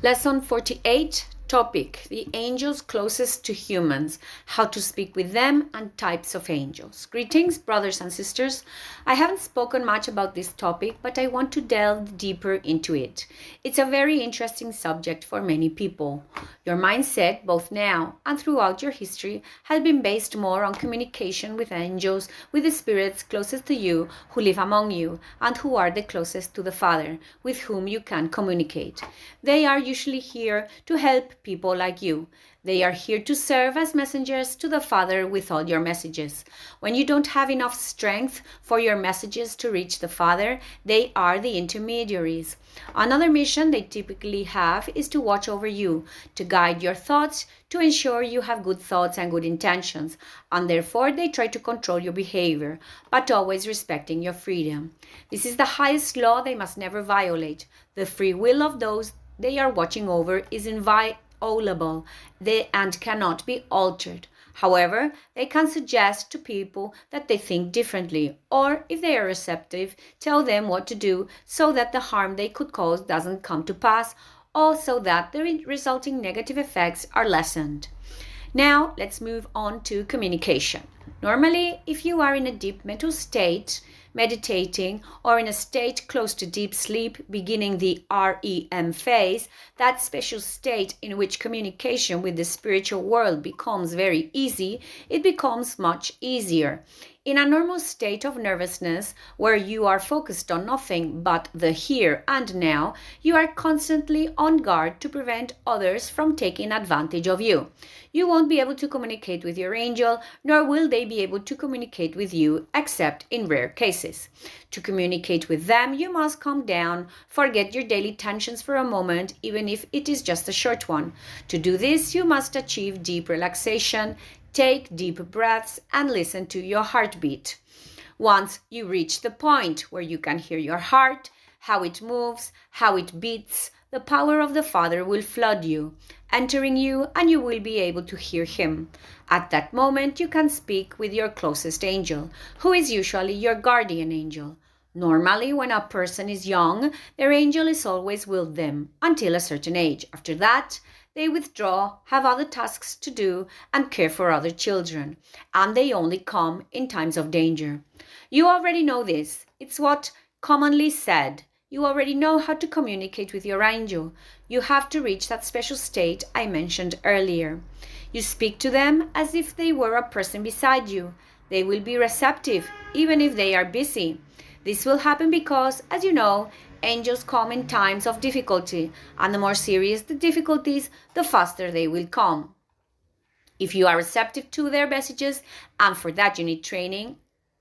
Lesson 48, topic, the angels closest to humans, how to speak with them and types of angels. Greetings, brothers and sisters. I haven't spoken much about this topic, but I want to delve deeper into it. It's a very interesting subject for many people. Your mindset, both now and throughout your history, has been based more on communication with angels, with the spirits closest to you, who live among you, and who are the closest to the Father, with whom you can communicate. They are usually here to help people like you. They are here to serve as messengers to the Father with all your messages. When you don't have enough strength for your messages to reach the Father, they are the intermediaries. Another mission they typically have is to watch over you, to guide your thoughts, to ensure you have good thoughts and good intentions, and therefore they try to control your behavior, but always respecting your freedom. This is the highest law they must never violate. The free will of those they are watching over is inviolable and cannot be altered. However, they can suggest to people that they think differently, or if they are receptive, tell them what to do so that the harm they could cause doesn't come to pass, or so that the resulting negative effects are lessened. Now, let's move on to communication. Normally, if you are in a deep mental state, meditating, or in a state close to deep sleep, beginning the REM phase, that special state in which communication with the spiritual world becomes very easy, it becomes much easier. In a normal state of nervousness, where you are focused on nothing but the here and now, you are constantly on guard to prevent others from taking advantage of you. You won't be able to communicate with your angel, nor will they be able to communicate with you, except in rare cases. To communicate with them, you must calm down, forget your daily tensions for a moment, even if it is just a short one. To do this, you must achieve deep relaxation, take deep breaths, and listen to your heartbeat. Once you reach the point where you can hear your heart, how it moves, how it beats, the power of the Father will flood you, entering you, and you will be able to hear Him. At that moment, you can speak with your closest angel, who is usually your guardian angel. Normally, when a person is young, their angel is always with them until a certain age. After that, they withdraw, have other tasks to do, and care for other children, and they only come in times of danger. You already know this. It's what commonly said. You already know how to communicate with your angel. You have to reach that special state I mentioned earlier. You speak to them as if they were a person beside you. They will be receptive, even if they are busy. This will happen because, as you know, angels come in times of difficulty, and the more serious the difficulties, the faster they will come. If you are receptive to their messages, and for that you need training,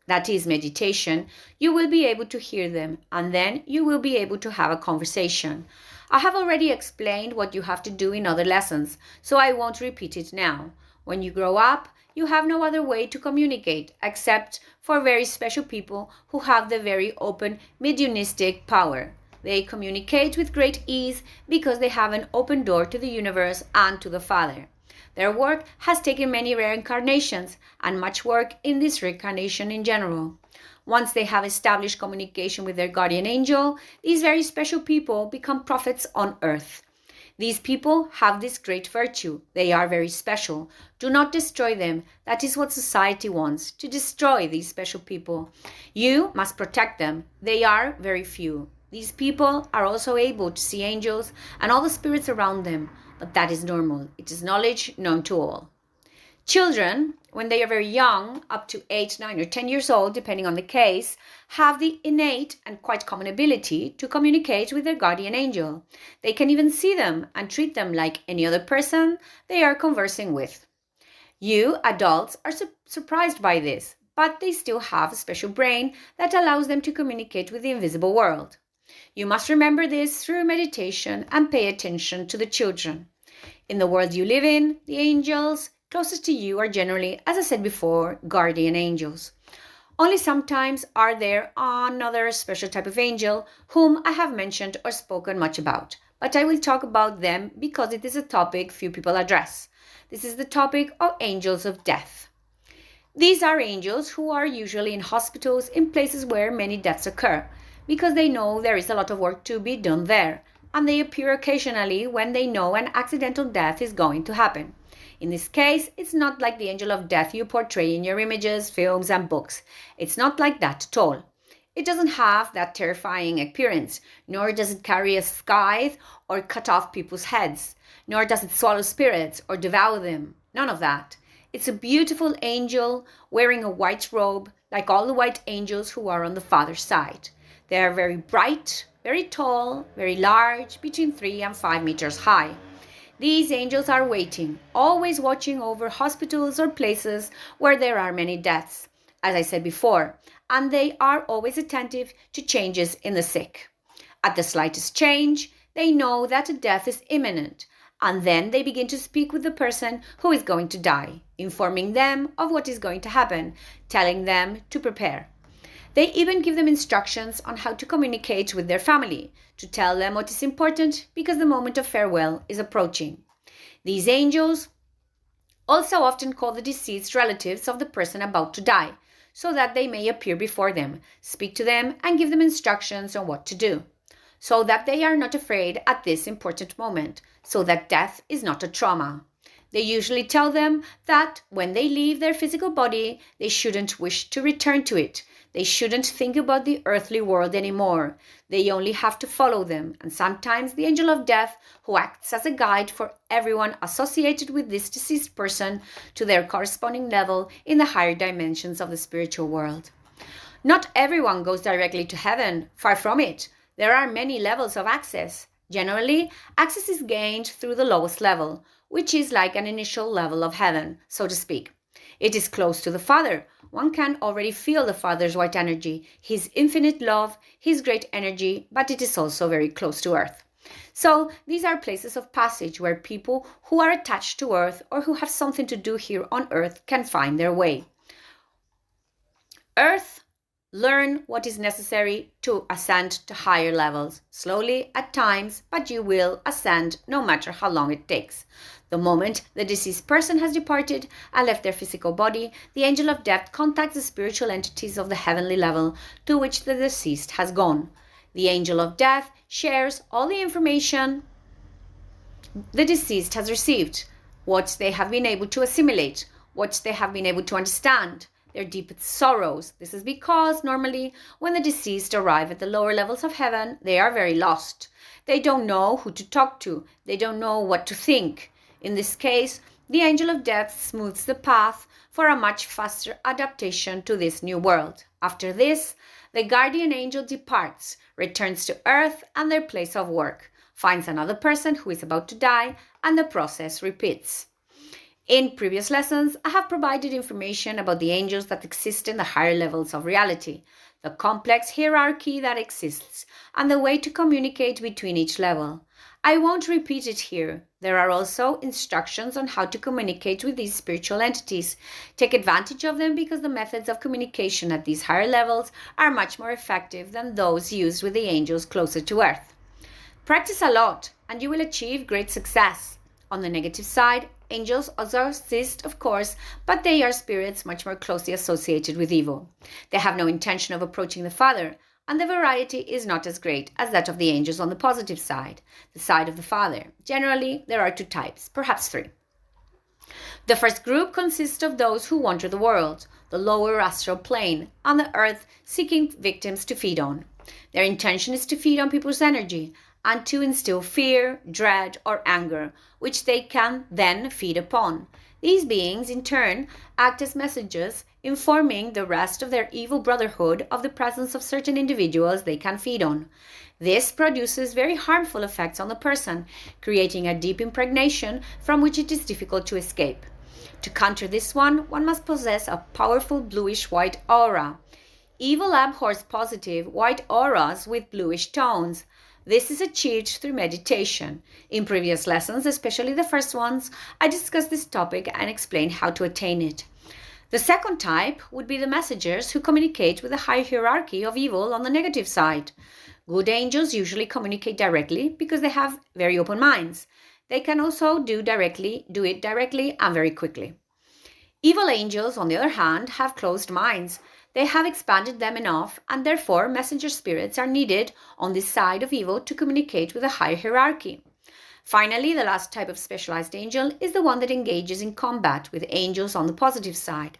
that is meditation, you will be able to hear them, and then you will be able to have a conversation. I have already explained what you have to do in other lessons, so I won't repeat it now. When you grow up, you have no other way to communicate except for very special people who have the very open mediumistic power. They communicate with great ease because they have an open door to the universe and to the Father. Their work has taken many reincarnations and much work in this reincarnation in general. Once they have established communication with their guardian angel, these very special people become prophets on earth. These people have this great virtue. They are very special. Do not destroy them. That is what society wants, to destroy these special people. You must protect them. They are very few. These people are also able to see angels and all the spirits around them, but that is normal. It is knowledge known to all. Children, when they are very young, up to 8, 9, or 10 years old, depending on the case, have the innate and quite common ability to communicate with their guardian angel. They can even see them and treat them like any other person they are conversing with. You, adults, are surprised by this, but they still have a special brain that allows them to communicate with the invisible world. You must remember this through meditation and pay attention to the children. In the world you live in, the angels closest to you are generally, as I said before, guardian angels. Only sometimes are there another special type of angel whom I have mentioned or spoken much about, but I will talk about them because it is a topic few people address. This is the topic of angels of death. These are angels who are usually in hospitals in places where many deaths occur, because they know there is a lot of work to be done there, and they appear occasionally when they know an accidental death is going to happen. In this case, it's not like the angel of death you portray in your images, films, and books. It's not like that at all. It doesn't have that terrifying appearance, nor does it carry a scythe or cut off people's heads, nor does it swallow spirits or devour them. None of that. It's a beautiful angel wearing a white robe, like all the white angels who are on the Father's side. They are very bright, very tall, very large, between 3 and 5 meters high. These angels are waiting, always watching over hospitals or places where there are many deaths, as I said before, and they are always attentive to changes in the sick. At the slightest change, they know that a death is imminent, and then they begin to speak with the person who is going to die, informing them of what is going to happen, telling them to prepare. They even give them instructions on how to communicate with their family, to tell them what is important because the moment of farewell is approaching. These angels also often call the deceased relatives of the person about to die, so that they may appear before them, speak to them, and give them instructions on what to do, so that they are not afraid at this important moment, so that death is not a trauma. They usually tell them that when they leave their physical body, they shouldn't wish to return to it. They shouldn't think about the earthly world anymore. They only have to follow them, and sometimes the angel of death, who acts as a guide for everyone associated with this deceased person to their corresponding level in the higher dimensions of the spiritual world. Not everyone goes directly to heaven, far from it. There are many levels of access. Generally, access is gained through the lowest level, which is like an initial level of heaven, so to speak. It is close to the Father. One can already feel the Father's white energy, His infinite love, His great energy, but it is also very close to earth. So these are places of passage where people who are attached to earth or who have something to do here on earth can find their way. Earth, learn what is necessary to ascend to higher levels, slowly at times, but you will ascend no matter how long it takes. The moment the deceased person has departed and left their physical body, the angel of death contacts the spiritual entities of the heavenly level to which the deceased has gone. The angel of death shares all the information the deceased has received, what they have been able to assimilate, what they have been able to understand, their deepest sorrows. This is because normally when the deceased arrive at the lower levels of heaven, they are very lost. They don't know who to talk to. They don't know what to think. In this case, the angel of death smooths the path for a much faster adaptation to this new world. After this, the guardian angel departs, returns to earth and their place of work, finds another person who is about to die, and the process repeats. In previous lessons, I have provided information about the angels that exist in the higher levels of reality, the complex hierarchy that exists, and the way to communicate between each level. I won't repeat it here. There are also instructions on how to communicate with these spiritual entities. Take advantage of them because the methods of communication at these higher levels are much more effective than those used with the angels closer to earth. Practice a lot and you will achieve great success. On the negative side, angels also exist, of course, but they are spirits much more closely associated with evil. They have no intention of approaching the Father, and the variety is not as great as that of the angels on the positive side, the side of the Father. Generally, there are 2 types, perhaps 3. The first group consists of those who wander the world, the lower astral plane, on the earth, seeking victims to feed on. Their intention is to feed on people's energy and to instill fear, dread, or anger, which they can then feed upon. These beings, in turn, act as messengers, informing the rest of their evil brotherhood of the presence of certain individuals they can feed on. This produces very harmful effects on the person, creating a deep impregnation from which it is difficult to escape. To counter this one must possess a powerful bluish-white aura. Evil abhors positive white auras with bluish tones. This is achieved through meditation. In previous lessons, especially the first ones, I discussed this topic and explained how to attain it. The second type would be the messengers who communicate with the high hierarchy of evil on the negative side. Good angels usually communicate directly because they have very open minds. They can also do it directly and very quickly. Evil angels, on the other hand, have closed minds. They have expanded them enough, and therefore messenger spirits are needed on this side of evil to communicate with a higher hierarchy. Finally, the last type of specialized angel is the one that engages in combat with angels on the positive side.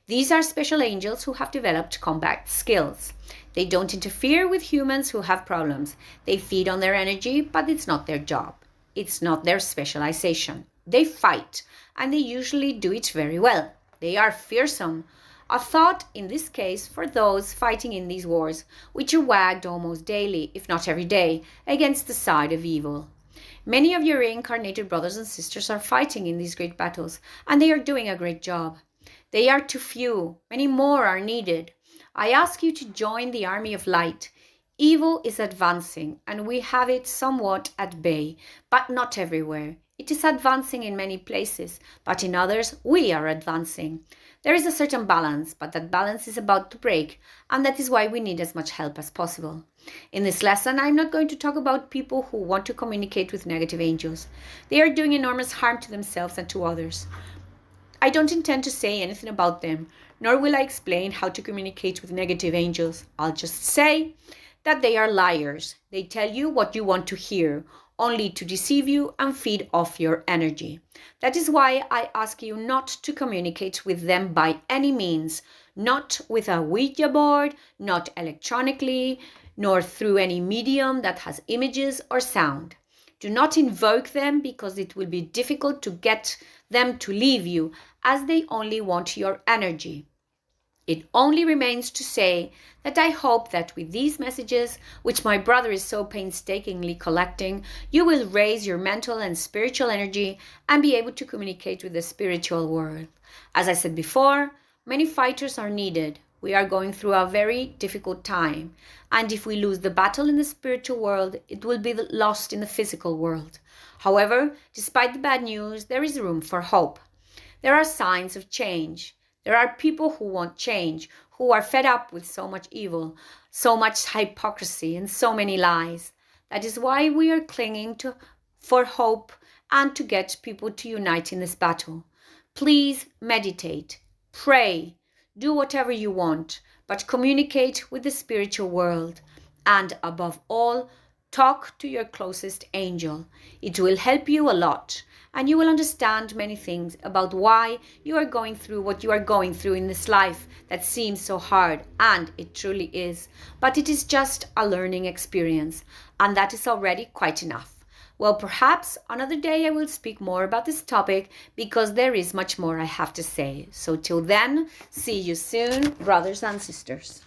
These are special angels who have developed combat skills. They don't interfere with humans who have problems. They feed on their energy, but it's not their job. It's not their specialization. They fight, and they usually do it very well. They are fearsome. A thought in this case for those fighting in these wars, which are wagged almost daily, if not every day, against the side of evil. Many of your reincarnated brothers and sisters are fighting in these great battles, and they are doing a great job. They are too few. Many more are needed. I ask you to join the army of light. Evil is advancing, and we have it somewhat at bay, but not everywhere. It is advancing in many places, but in others we are advancing. There is a certain balance, but that balance is about to break, and that is why we need as much help as possible. In this lesson, I'm not going to talk about people who want to communicate with negative angels. They are doing enormous harm to themselves and to others. I don't intend to say anything about them, nor will I explain how to communicate with negative angels. I'll just say that they are liars. They tell you what you want to hear, only to deceive you and feed off your energy. That is why I ask you not to communicate with them by any means, not with a Ouija board, not electronically, nor through any medium that has images or sound. Do not invoke them because it will be difficult to get them to leave you, as they only want your energy. It only remains to say that I hope that with these messages, which my brother is so painstakingly collecting, you will raise your mental and spiritual energy and be able to communicate with the spiritual world. As I said before, many fighters are needed. We are going through a very difficult time, and if we lose the battle in the spiritual world, it will be lost in the physical world. However, despite the bad news, there is room for hope. There are signs of change. There are people who want change, who are fed up with so much evil, so much hypocrisy, and so many lies. That is why we are clinging for hope and to get people to unite in this battle. Please meditate, pray, do whatever you want, but communicate with the spiritual world. And above all, talk to your closest angel. It will help you a lot, and you will understand many things about why you are going through what you are going through in this life that seems so hard, and it truly is. But it is just a learning experience, and that is already quite enough. Well, perhaps another day I will speak more about this topic because there is much more I have to say. So till then, see you soon, brothers and sisters.